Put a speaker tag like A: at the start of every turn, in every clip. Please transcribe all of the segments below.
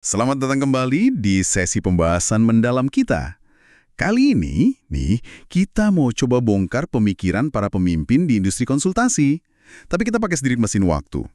A: Selamat datang kembali di sesi pembahasan mendalam kita. Kali ini, kita mau coba bongkar pemikiran para pemimpin di industri konsultasi. Tapi kita pakai sedikit mesin waktu.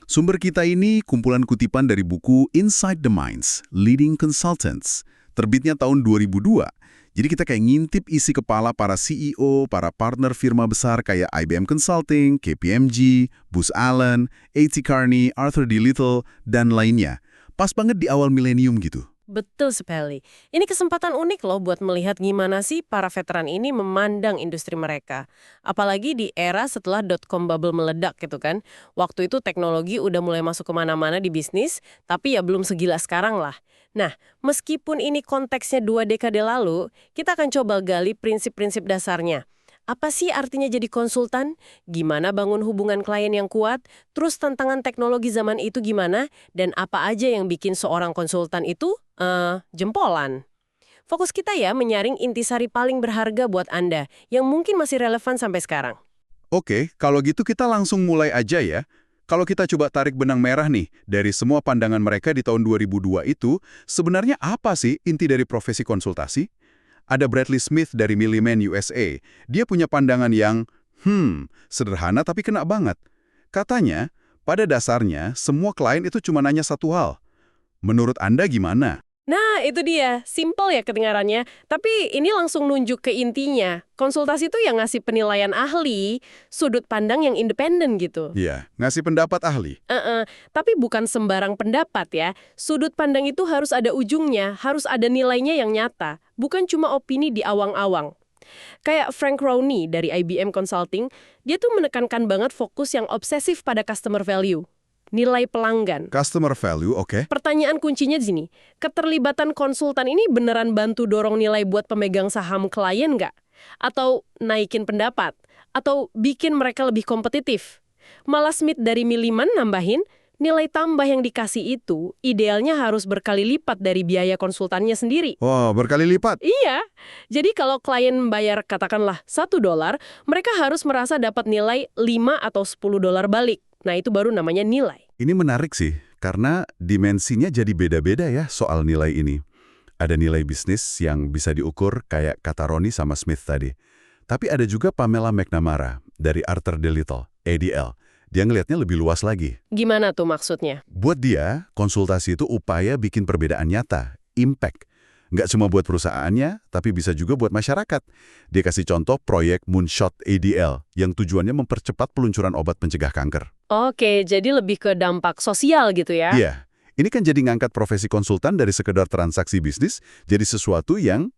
A: Sumber kita ini kumpulan kutipan dari buku Inside the Minds, Leading Consultants. Terbitnya tahun 2002. Jadi kita kayak ngintip isi kepala para CEO, para partner firma besar kayak IBM Consulting, KPMG, Booz Allen, A.T. Kearney, Arthur D. Little, dan lainnya. Pas banget di awal milenium gitu.
B: Betul sekali. Ini kesempatan unik loh buat melihat gimana sih para veteran ini memandang industri mereka. Apalagi di era setelah .com bubble meledak gitu kan. Waktu itu teknologi udah mulai masuk kemana-mana di bisnis, tapi ya belum segila sekarang lah. Nah, meskipun ini konteksnya 2 dekade lalu, kita akan coba gali prinsip-prinsip dasarnya. Apa sih artinya jadi konsultan? Gimana bangun hubungan klien yang kuat? Terus tantangan teknologi zaman itu gimana? Dan apa aja yang bikin seorang konsultan itu jempolan? Fokus kita ya menyaring intisari paling berharga buat Anda yang mungkin masih relevan sampai sekarang.
A: Oke, kalau gitu kita langsung mulai aja ya. Kalau kita coba tarik benang merah nih, dari semua pandangan mereka di tahun 2002 itu, sebenarnya apa sih inti dari profesi konsultasi? Ada Bradley Smith dari Milliman USA. Dia punya pandangan yang, sederhana tapi kena banget. Katanya, pada dasarnya semua klien itu cuma nanya satu hal. Menurut Anda gimana?
B: Nah, itu dia. Simple ya kedengarannya. Tapi ini langsung nunjuk ke intinya. Konsultasi itu yang ngasih penilaian ahli, sudut pandang yang independen gitu.
A: Ya, ngasih pendapat ahli.
B: Tapi bukan sembarang pendapat ya. Sudut pandang itu harus ada ujungnya, harus ada nilainya yang nyata. Bukan cuma opini di awang-awang. Kayak Frank Rowney dari IBM Consulting, dia tuh menekankan banget fokus yang obsesif pada customer value. Nilai pelanggan.
A: Customer value, oke.
B: Pertanyaan kuncinya di sini, keterlibatan konsultan ini beneran bantu dorong nilai buat pemegang saham klien nggak? Atau naikin pendapat? Atau bikin mereka lebih kompetitif? Malah Smith dari Milliman nambahin, nilai tambah yang dikasih itu idealnya harus berkali lipat dari biaya konsultannya sendiri.
A: Wow, berkali lipat.
B: Iya, jadi kalau klien bayar katakanlah $1, mereka harus merasa dapat nilai 5 atau $10 balik. Nah itu baru namanya nilai.
A: Ini menarik sih, karena dimensinya jadi beda-beda ya soal nilai ini. Ada nilai bisnis yang bisa diukur kayak kata Roni sama Smith tadi. Tapi ada juga Pamela McNamara dari Arthur D. Little, ADL. Dia ngelihatnya lebih luas lagi.
B: Gimana tuh maksudnya?
A: Buat dia, konsultasi itu upaya bikin perbedaan nyata, impact. Nggak cuma buat perusahaannya, tapi bisa juga buat masyarakat. Dia kasih contoh proyek Moonshot ADL yang tujuannya mempercepat peluncuran obat pencegah kanker.
B: Oke, jadi lebih ke dampak sosial gitu ya?
A: Iya, ini kan jadi ngangkat profesi konsultan dari sekedar transaksi bisnis, jadi sesuatu yang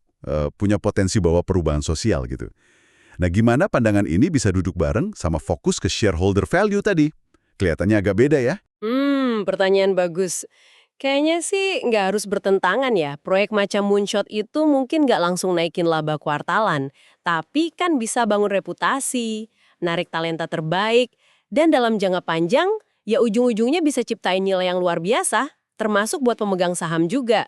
A: punya potensi bawa perubahan sosial gitu. Nah, gimana pandangan ini bisa duduk bareng sama fokus ke shareholder value tadi? Kelihatannya agak beda ya?
B: Pertanyaan bagus. Kayaknya sih nggak harus bertentangan ya. Proyek macam Moonshot itu mungkin nggak langsung naikin laba kuartalan, tapi kan bisa bangun reputasi, narik talenta terbaik, dan dalam jangka panjang, ya ujung-ujungnya bisa ciptain nilai yang luar biasa, termasuk buat pemegang saham juga.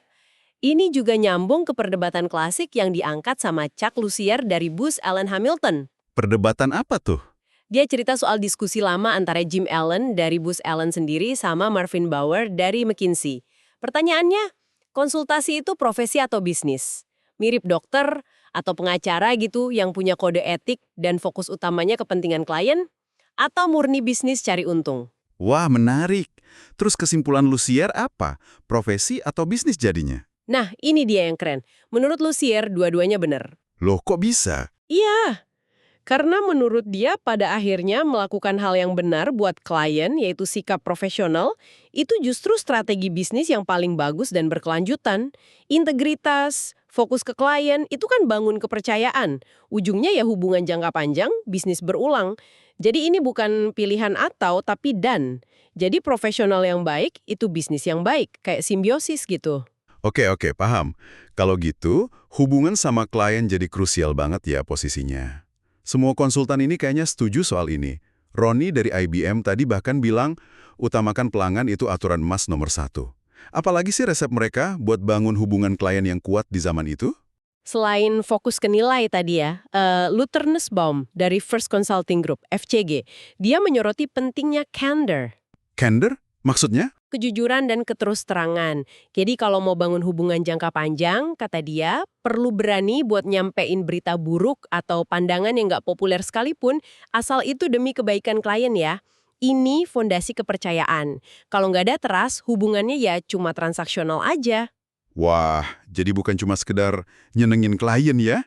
B: Ini juga nyambung ke perdebatan klasik yang diangkat sama Chuck Lussier dari Booz Allen Hamilton.
A: Perdebatan apa tuh?
B: Dia cerita soal diskusi lama antara Jim Allen dari Booz Allen sendiri sama Marvin Bower dari McKinsey. Pertanyaannya, konsultasi itu profesi atau bisnis? Mirip dokter atau pengacara gitu yang punya kode etik dan fokus utamanya kepentingan klien? Atau murni bisnis cari untung?
A: Wah, menarik. Terus kesimpulan Lussier apa? Profesi atau bisnis jadinya?
B: Nah, ini dia yang keren. Menurut Lussier, dua-duanya benar.
A: Loh, kok bisa?
B: Iya. Karena menurut dia pada akhirnya melakukan hal yang benar buat klien, yaitu sikap profesional, itu justru strategi bisnis yang paling bagus dan berkelanjutan. Integritas, fokus ke klien, itu kan bangun kepercayaan. Ujungnya ya hubungan jangka panjang, bisnis berulang. Jadi ini bukan pilihan atau, tapi dan. Jadi profesional yang baik, itu bisnis yang baik, kayak simbiosis gitu.
A: Oke, paham. Kalau gitu, hubungan sama klien jadi krusial banget ya posisinya. Semua konsultan ini kayaknya setuju soal ini. Roni dari IBM tadi bahkan bilang, utamakan pelanggan itu aturan emas nomor 1. Apalagi sih resep mereka buat bangun hubungan klien yang kuat di zaman itu?
B: Selain fokus ke nilai tadi ya, Luther Nussbaum dari First Consulting Group, FCG, dia menyoroti pentingnya candor.
A: Candor? Maksudnya?
B: kejujuran dan keterus-terangan. Jadi kalau mau bangun hubungan jangka panjang, kata dia, perlu berani buat nyampein berita buruk atau pandangan yang nggak populer sekalipun, asal itu demi kebaikan klien ya. Ini fondasi kepercayaan. Kalau nggak ada trust, hubungannya ya cuma transaksional aja.
A: Wah, jadi bukan cuma sekedar nyenengin klien ya?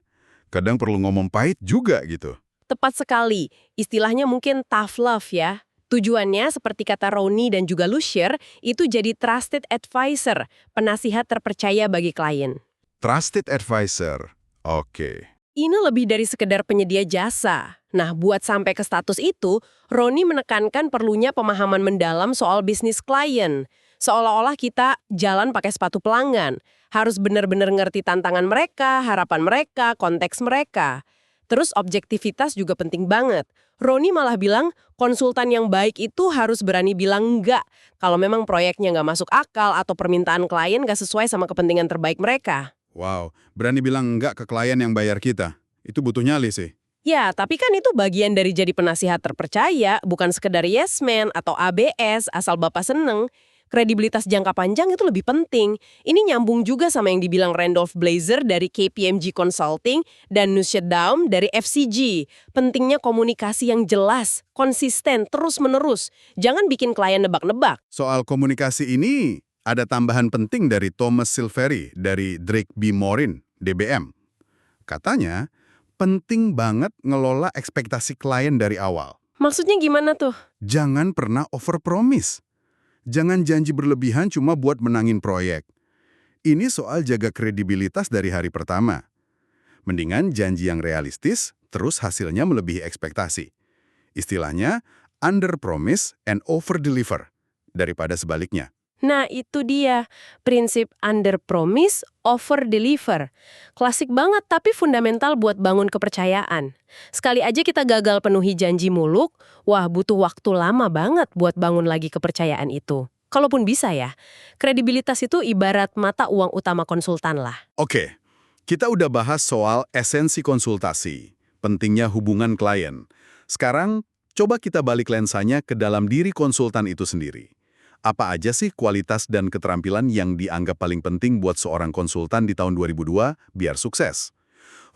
A: Kadang perlu ngomong pahit juga gitu.
B: Tepat sekali. Istilahnya mungkin tough love ya. Tujuannya, seperti kata Roni dan juga Lucier, itu jadi trusted advisor, penasihat terpercaya bagi klien.
A: Trusted advisor. Oke.
B: Ini lebih dari sekedar penyedia jasa. Nah, buat sampai ke status itu, Roni menekankan perlunya pemahaman mendalam soal bisnis klien. Seolah-olah kita jalan pakai sepatu pelanggan. Harus benar-benar ngerti tantangan mereka, harapan mereka, konteks mereka. Terus objektivitas juga penting banget. Roni malah bilang konsultan yang baik itu harus berani bilang enggak kalau memang proyeknya nggak masuk akal atau permintaan klien nggak sesuai sama kepentingan terbaik mereka.
A: Wow, berani bilang enggak ke klien yang bayar kita. Itu butuh nyali sih.
B: Ya, tapi kan itu bagian dari jadi penasihat terpercaya, bukan sekedar yes man atau ABS asal Bapak seneng. Kredibilitas jangka panjang itu lebih penting. Ini nyambung juga sama yang dibilang Randolph Blazer dari KPMG Consulting dan Nusya Daum dari FCG. Pentingnya komunikasi yang jelas, konsisten, terus-menerus. Jangan bikin klien nebak-nebak.
A: Soal komunikasi ini, ada tambahan penting dari Thomas Silveri dari Drake B. Morin, DBM. Katanya, penting banget ngelola ekspektasi klien dari awal.
B: Maksudnya gimana tuh?
A: Jangan pernah overpromise. Jangan janji berlebihan cuma buat menangin proyek. Ini soal jaga kredibilitas dari hari pertama. Mendingan janji yang realistis, terus hasilnya melebihi ekspektasi. Istilahnya, under-promise and over-deliver, daripada sebaliknya.
B: Nah, itu dia. Prinsip under promise, over deliver. Klasik banget tapi fundamental buat bangun kepercayaan. Sekali aja kita gagal penuhi janji muluk, wah butuh waktu lama banget buat bangun lagi kepercayaan itu. Kalaupun bisa ya. Kredibilitas itu ibarat mata uang utama konsultan lah.
A: Oke, kita udah bahas soal esensi konsultasi, pentingnya hubungan klien. Sekarang, coba kita balik lensanya ke dalam diri konsultan itu sendiri. Apa aja sih kualitas dan keterampilan yang dianggap paling penting buat seorang konsultan di tahun 2002 biar sukses?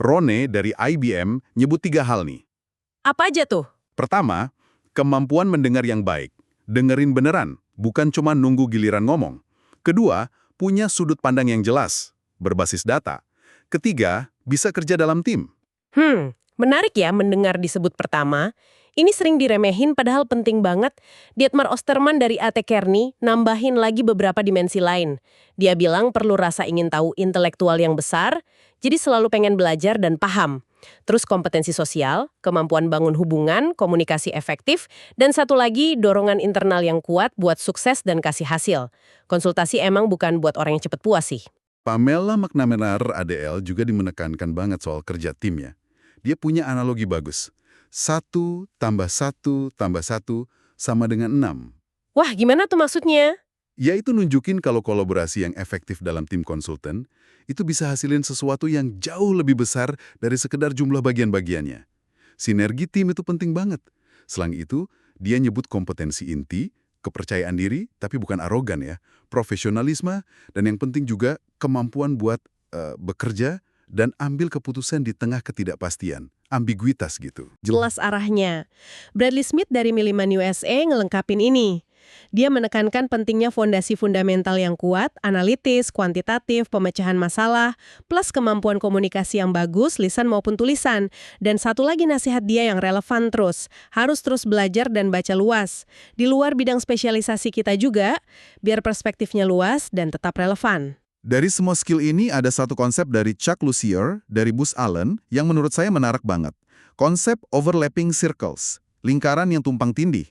A: Rone dari IBM nyebut 3 hal nih.
B: Apa aja tuh?
A: Pertama, kemampuan mendengar yang baik. Dengerin beneran, bukan cuma nunggu giliran ngomong. Kedua, punya sudut pandang yang jelas, berbasis data. Ketiga, bisa kerja dalam tim.
B: Menarik ya mendengar disebut pertama. Ini sering diremehin padahal penting banget. Dietmar Osterman dari A.T. Kearney nambahin lagi beberapa dimensi lain. Dia bilang perlu rasa ingin tahu intelektual yang besar, jadi selalu pengen belajar dan paham. Terus kompetensi sosial, kemampuan bangun hubungan, komunikasi efektif, dan satu lagi dorongan internal yang kuat buat sukses dan kasih hasil. Konsultasi emang bukan buat orang yang cepat puas sih.
A: Pamela McNamara ADL juga dimenekankan banget soal kerja tim ya. Dia punya analogi bagus. 1 tambah 1 tambah 1 sama dengan 6.
B: Wah, gimana tuh maksudnya?
A: Yaitu nunjukin kalau kolaborasi yang efektif dalam tim konsultan itu bisa hasilin sesuatu yang jauh lebih besar dari sekedar jumlah bagian-bagiannya. Sinergi tim itu penting banget. Selain itu, dia nyebut kompetensi inti, kepercayaan diri, tapi bukan arogan ya, profesionalisme, dan yang penting juga kemampuan buat bekerja dan ambil keputusan di tengah ketidakpastian, ambiguitas gitu.
B: Jelas arahnya. Bradley Smith dari Milliman USA ngelengkapin ini. Dia menekankan pentingnya fondasi fundamental yang kuat, analitis, kuantitatif, pemecahan masalah, plus kemampuan komunikasi yang bagus, lisan maupun tulisan. Dan satu lagi nasihat dia yang relevan terus, harus terus belajar dan baca luas. Di luar bidang spesialisasi kita juga, biar perspektifnya luas dan tetap relevan.
A: Dari semua skill ini ada satu konsep dari Chuck Lucier, dari Booz Allen, yang menurut saya menarik banget. Konsep overlapping circles, lingkaran yang tumpang tindih.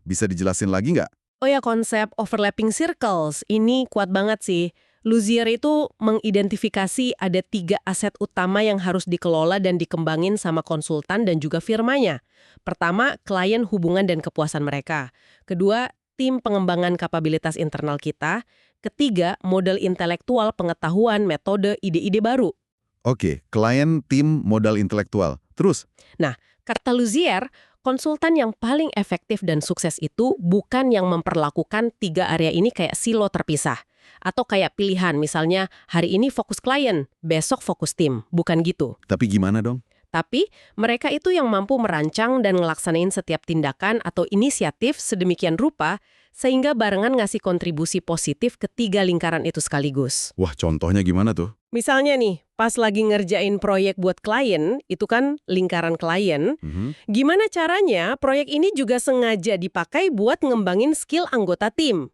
A: Bisa dijelasin lagi nggak?
B: Oh ya, konsep overlapping circles, ini kuat banget sih. Lucier itu mengidentifikasi ada 3 aset utama yang harus dikelola dan dikembangin sama konsultan dan juga firmanya. Pertama, klien hubungan dan kepuasan mereka. Kedua, tim pengembangan kapabilitas internal kita. Ketiga, model intelektual, pengetahuan, metode, ide-ide baru.
A: Oke, klien, tim, modal intelektual. Terus?
B: Nah, kata Lucier, Konsultan yang paling efektif dan sukses itu bukan yang memperlakukan 3 area ini kayak silo terpisah. Atau kayak pilihan, misalnya hari ini fokus klien, besok fokus tim. Bukan gitu.
A: Tapi gimana dong?
B: Tapi mereka itu yang mampu merancang dan ngelaksanain setiap tindakan atau inisiatif sedemikian rupa sehingga barengan ngasih kontribusi positif ke 3 lingkaran itu sekaligus.
A: Wah, contohnya gimana tuh?
B: Misalnya nih, pas lagi ngerjain proyek buat klien, itu kan lingkaran klien, gimana caranya proyek ini juga sengaja dipakai buat ngembangin skill anggota tim,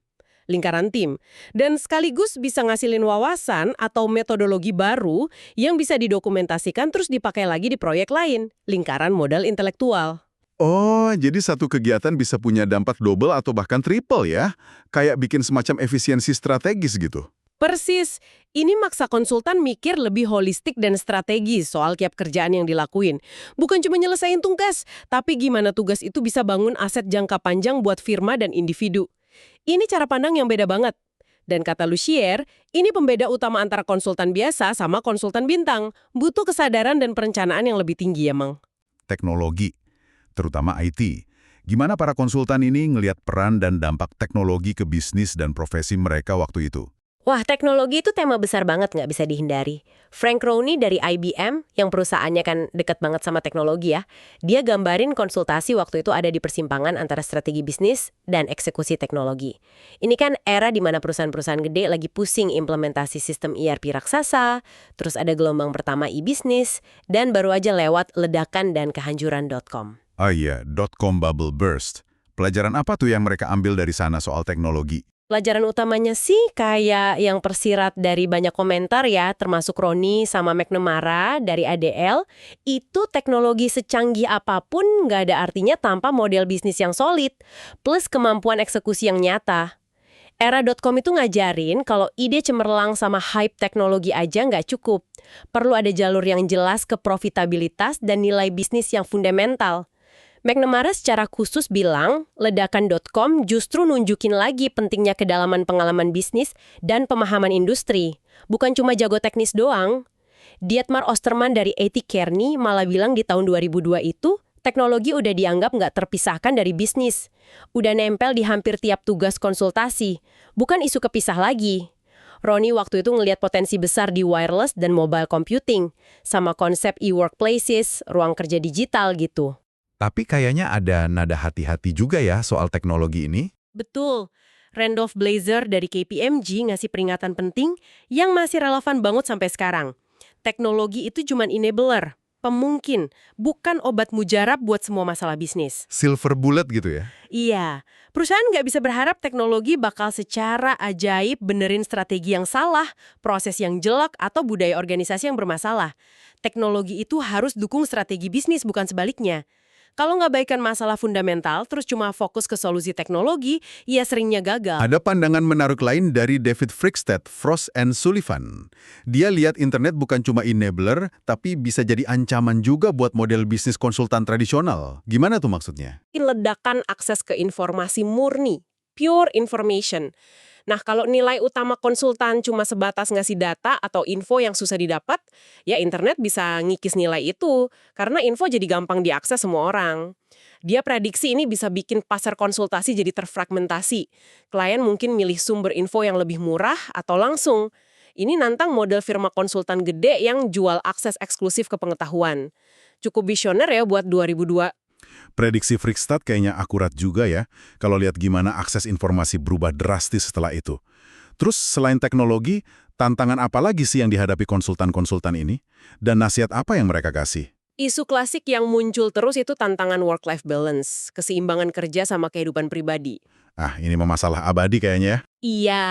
B: lingkaran tim, dan sekaligus bisa ngasilin wawasan atau metodologi baru yang bisa didokumentasikan terus dipakai lagi di proyek lain, lingkaran modal intelektual.
A: Oh, jadi satu kegiatan bisa punya dampak double atau bahkan triple ya? Kayak bikin semacam efisiensi strategis gitu.
B: Persis, ini maksa konsultan mikir lebih holistik dan strategis soal tiap kerjaan yang dilakuin. Bukan cuma nyelesain tugas, tapi gimana tugas itu bisa bangun aset jangka panjang buat firma dan individu. Ini cara pandang yang beda banget. Dan kata Lucier, ini pembeda utama antara konsultan biasa sama konsultan bintang. Butuh kesadaran dan perencanaan yang lebih tinggi emang.
A: Teknologi, terutama IT. Gimana para konsultan ini ngelihat peran dan dampak teknologi ke bisnis dan profesi mereka waktu itu?
B: Wah, teknologi itu tema besar banget nggak bisa dihindari. Frank Rooney dari IBM, yang perusahaannya kan dekat banget sama teknologi ya, dia gambarin konsultasi waktu itu ada di persimpangan antara strategi bisnis dan eksekusi teknologi. Ini kan era di mana perusahaan-perusahaan gede lagi pusing implementasi sistem ERP raksasa, terus ada gelombang pertama e-bisnis, dan baru aja lewat ledakan dan kehancuran .com.
A: Ah iya, .com bubble burst. Pelajaran apa tuh yang mereka ambil dari sana soal teknologi?
B: Pelajaran utamanya sih kayak yang tersirat dari banyak komentar ya, termasuk Roni sama McNamara dari ADL, itu teknologi secanggih apapun nggak ada artinya tanpa model bisnis yang solid, plus kemampuan eksekusi yang nyata. Era.com itu ngajarin kalau ide cemerlang sama hype teknologi aja nggak cukup. Perlu ada jalur yang jelas ke profitabilitas dan nilai bisnis yang fundamental. McNamara secara khusus bilang, ledakan.com justru nunjukin lagi pentingnya kedalaman pengalaman bisnis dan pemahaman industri. Bukan cuma jago teknis doang. Dietmar Osterman dari A.T. Kearney malah bilang di tahun 2002 itu, teknologi udah dianggap nggak terpisahkan dari bisnis. Udah nempel di hampir tiap tugas konsultasi. Bukan isu kepisah lagi. Roni waktu itu ngelihat potensi besar di wireless dan mobile computing, sama konsep e-workplaces, ruang kerja digital gitu.
A: Tapi kayaknya ada nada hati-hati juga ya soal teknologi ini.
B: Betul. Randolph Blazer dari KPMG ngasih peringatan penting yang masih relevan banget sampai sekarang. Teknologi itu cuma enabler, pemungkin, bukan obat mujarab buat semua masalah bisnis.
A: Silver bullet gitu ya?
B: Iya, perusahaan nggak bisa berharap teknologi bakal secara ajaib benerin strategi yang salah, proses yang jelek, atau budaya organisasi yang bermasalah. Teknologi itu harus dukung strategi bisnis, bukan sebaliknya. Kalau nggak baikkan masalah fundamental, terus cuma fokus ke solusi teknologi, ya seringnya gagal.
A: Ada pandangan menarik lain dari David Frickstead, Frost and Sullivan. Dia lihat internet bukan cuma enabler, tapi bisa jadi ancaman juga buat model bisnis konsultan tradisional. Gimana tuh maksudnya?
B: Ledakan akses ke informasi murni, pure information. Nah, kalau nilai utama konsultan cuma sebatas ngasih data atau info yang susah didapat, ya internet bisa ngikis nilai itu, karena info jadi gampang diakses semua orang. Dia prediksi ini bisa bikin pasar konsultasi jadi terfragmentasi. Klien mungkin milih sumber info yang lebih murah atau langsung. Ini nantang model firma konsultan gede yang jual akses eksklusif ke pengetahuan. Cukup visioner ya buat 2002.
A: Prediksi Frickstead kayaknya akurat juga ya, kalau lihat gimana akses informasi berubah drastis setelah itu. Terus selain teknologi, tantangan apa lagi sih yang dihadapi konsultan-konsultan ini? Dan nasihat apa yang mereka kasih?
B: Isu klasik yang muncul terus itu tantangan work-life balance, keseimbangan kerja sama kehidupan pribadi.
A: Ah, ini masalah abadi kayaknya ya.
B: Iya,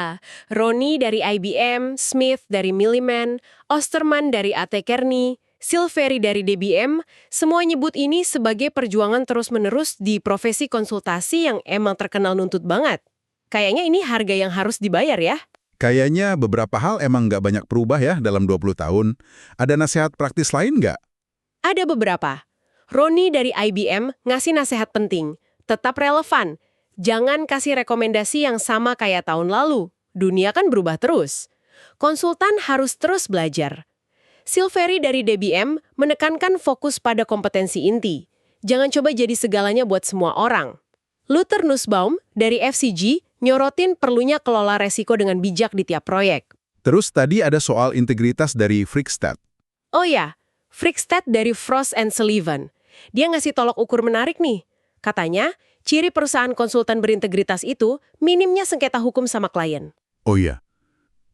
B: Roni dari IBM, Smith dari Milliman, Osterman dari A.T. Kearney, Silveri dari DBM, semua nyebut ini sebagai perjuangan terus-menerus di profesi konsultasi yang emang terkenal nuntut banget. Kayaknya ini harga yang harus dibayar ya.
A: Kayaknya beberapa hal emang nggak banyak berubah ya dalam 20 tahun. Ada nasihat praktis lain nggak?
B: Ada beberapa. Roni dari IBM ngasih nasihat penting, tetap relevan. Jangan kasih rekomendasi yang sama kayak tahun lalu. Dunia kan berubah terus. Konsultan harus terus belajar. Silveri dari DBM menekankan fokus pada kompetensi inti. Jangan coba jadi segalanya buat semua orang. Luther Nussbaum dari FCG nyorotin perlunya kelola resiko dengan bijak di tiap proyek.
A: Terus tadi ada soal integritas dari Frickstad.
B: Oh ya, Frickstad dari Frost and Sullivan. Dia ngasih tolok ukur menarik nih. Katanya, ciri perusahaan konsultan berintegritas itu minimnya sengketa hukum sama klien.
A: Oh iya,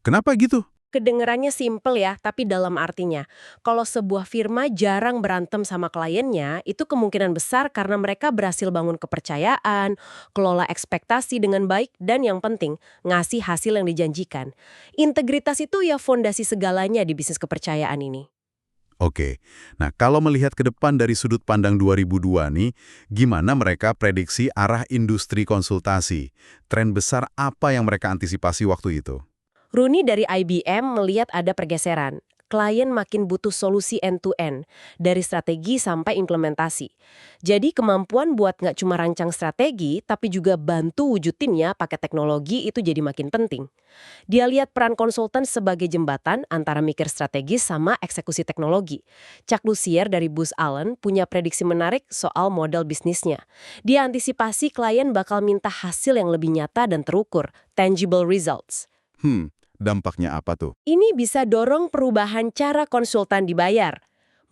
A: kenapa gitu?
B: Kedengerannya simpel ya, tapi dalam artinya, kalau sebuah firma jarang berantem sama kliennya, itu kemungkinan besar karena mereka berhasil bangun kepercayaan, kelola ekspektasi dengan baik, dan yang penting, ngasih hasil yang dijanjikan. Integritas itu ya fondasi segalanya di bisnis kepercayaan ini.
A: Oke, nah kalau melihat ke depan dari sudut pandang 2002 nih, gimana mereka prediksi arah industri konsultasi? Tren besar apa yang mereka antisipasi waktu itu?
B: Rooney dari IBM melihat ada pergeseran. Klien makin butuh solusi end-to-end, dari strategi sampai implementasi. Jadi kemampuan buat nggak cuma rancang strategi, tapi juga bantu wujudinnya pakai teknologi itu jadi makin penting. Dia lihat peran konsultan sebagai jembatan antara mikir strategis sama eksekusi teknologi. Chuck Lussier dari Booz Allen punya prediksi menarik soal model bisnisnya. Dia antisipasi klien bakal minta hasil yang lebih nyata dan terukur, tangible results.
A: Dampaknya apa tuh?
B: Ini bisa dorong perubahan cara konsultan dibayar.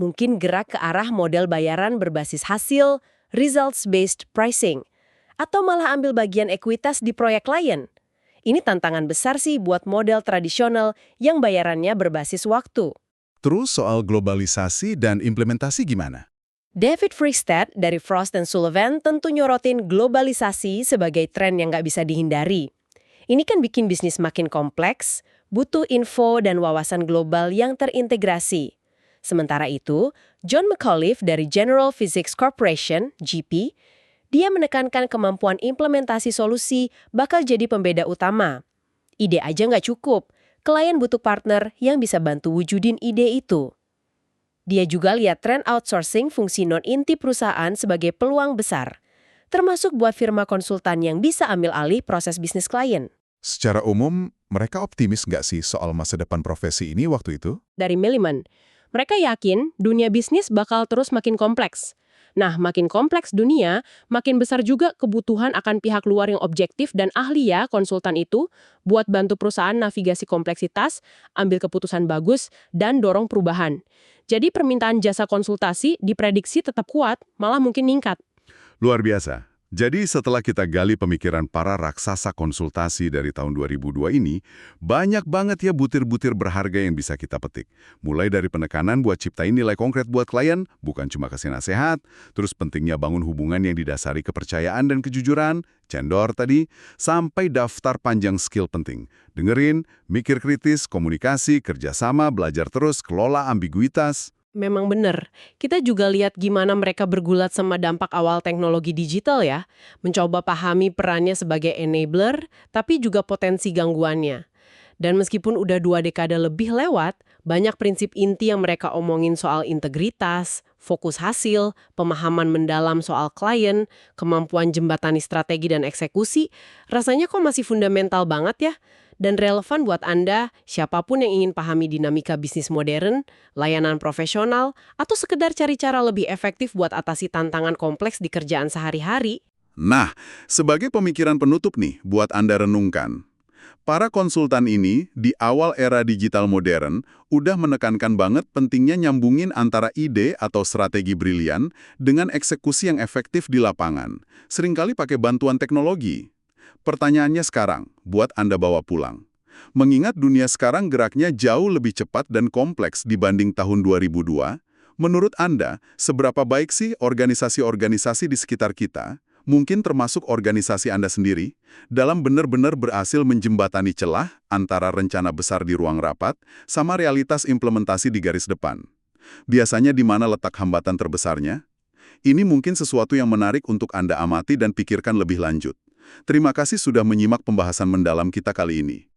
B: Mungkin gerak ke arah model bayaran berbasis hasil, results-based pricing, atau malah ambil bagian ekuitas di proyek klien. Ini tantangan besar sih buat model tradisional yang bayarannya berbasis waktu.
A: Terus soal globalisasi dan implementasi gimana?
B: David Frickstad dari Frost & Sullivan tentu nyorotin globalisasi sebagai tren yang nggak bisa dihindari. Ini kan bikin bisnis makin kompleks, butuh info dan wawasan global yang terintegrasi. Sementara itu, John McAuliffe dari General Physics Corporation, GP, dia menekankan kemampuan implementasi solusi bakal jadi pembeda utama. Ide aja nggak cukup, klien butuh partner yang bisa bantu wujudin ide itu. Dia juga lihat tren outsourcing fungsi non-inti perusahaan sebagai peluang besar, termasuk buat firma konsultan yang bisa ambil alih proses bisnis klien.
A: Secara umum, mereka optimis nggak sih soal masa depan profesi ini waktu itu?
B: Dari Milliman, mereka yakin dunia bisnis bakal terus makin kompleks. Nah, makin kompleks dunia, makin besar juga kebutuhan akan pihak luar yang objektif dan ahli ya konsultan itu buat bantu perusahaan navigasi kompleksitas, ambil keputusan bagus, dan dorong perubahan. Jadi permintaan jasa konsultasi diprediksi tetap kuat, malah mungkin meningkat.
A: Luar biasa. Jadi setelah kita gali pemikiran para raksasa konsultasi dari tahun 2002 ini, banyak banget ya butir-butir berharga yang bisa kita petik. Mulai dari penekanan buat ciptain nilai konkret buat klien, bukan cuma kasih nasihat, terus pentingnya bangun hubungan yang didasari kepercayaan dan kejujuran, cendor tadi, sampai daftar panjang skill penting. Dengerin, mikir kritis, komunikasi, kerjasama, belajar terus, kelola ambiguitas.
B: Memang benar. Kita juga lihat gimana mereka bergulat sama dampak awal teknologi digital ya. Mencoba pahami perannya sebagai enabler, tapi juga potensi gangguannya. Dan meskipun udah 2 dekade lebih lewat, banyak prinsip inti yang mereka omongin soal integritas, fokus hasil, pemahaman mendalam soal klien, kemampuan jembatani strategi dan eksekusi, rasanya kok masih fundamental banget ya. Dan relevan buat Anda, siapapun yang ingin pahami dinamika bisnis modern, layanan profesional, atau sekedar cari cara lebih efektif buat atasi tantangan kompleks di kerjaan sehari-hari.
A: Nah, sebagai pemikiran penutup nih buat Anda renungkan. Para konsultan ini di awal era digital modern udah menekankan banget pentingnya nyambungin antara ide atau strategi brilian dengan eksekusi yang efektif di lapangan, seringkali pakai bantuan teknologi. Pertanyaannya sekarang, buat Anda bawa pulang. Mengingat dunia sekarang geraknya jauh lebih cepat dan kompleks dibanding tahun 2002, menurut Anda, seberapa baik sih organisasi-organisasi di sekitar kita, mungkin termasuk organisasi Anda sendiri, dalam benar-benar berhasil menjembatani celah antara rencana besar di ruang rapat sama realitas implementasi di garis depan? Biasanya di mana letak hambatan terbesarnya? Ini mungkin sesuatu yang menarik untuk Anda amati dan pikirkan lebih lanjut. Terima kasih sudah menyimak pembahasan mendalam kita kali ini.